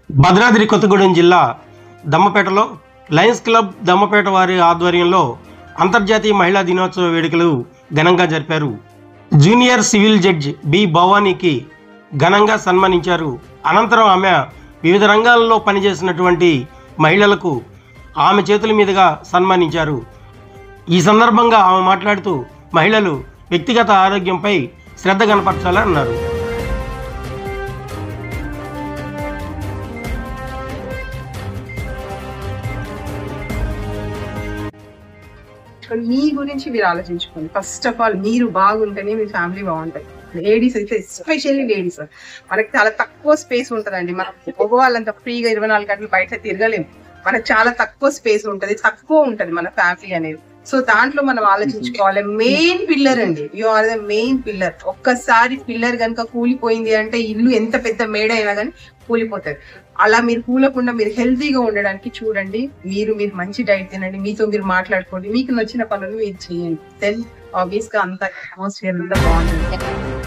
భద్రాద్రి కొత్తగూడెం జిల్లా దమ్మపేటలో Lions club Dammapeta వారి ఆధ్వర్యంలో అంతర్జాతీయ మహిళా దినోత్సవ వేడుకలు ఘనంగా జరిపారు. జూనియర్ సివిల్ జడ్జ్ బి భవానీకి ఘనంగా సన్మానించారు. అనంతరం ఆమె వివిధ రంగాలలో పనిచేసినటువంటి మహిళలకు ఆమె చేతుల మీదుగా సన్మానించారు. ఈ సందర్భంగా ఆమె మాట్లాడుతూ మహిళలు వ్యక్తిగత ఆరోగ్యంపై శ్రద్ధ కనపరచాలని అన్నారు. మీ గురించి మీరు ఆలోచించుకోండి. ఫస్ట్ ఆఫ్ ఆల్ మీరు బాగుంటేనే మీ ఫ్యామిలీ బాగుంటాయి. లేడీస్ అయితే ఎస్పెషల్లీ లేడీస్ మనకి చాలా తక్కువ స్పేస్ ఉంటుందండి. మనం మగవాళ్ళంతా ఫ్రీగా 24 గంటలు బయట తిరగలేము. మనకు చాలా తక్కువ స్పేస్ ఉంటుంది, తక్కువ ఉంటుంది మన ఫ్యామిలీ అనేది. సో దాంట్లో మనం ఆలోచించుకోవాలి. మెయిన్ పిల్లర్ అండి, you are the main pillar. ఒక్కసారి పిల్లర్ కనుక కూలిపోయింది అంటే ఇల్లు ఎంత పెద్ద మేడ అయినా కానీ కూలిపోతుంది. అలా మీరు కూలకుండా మీరు హెల్తీగా ఉండడానికి చూడండి. మీరు మంచి డైట్ తినండి, మీతో మీరు మాట్లాడుకోండి, మీకు నచ్చిన పనులు మీరు చేయండి. దెన్ ఆబ్వియస్ గా అంత అట్మాస్ఫియర్ అంతా బాగుంటుంది.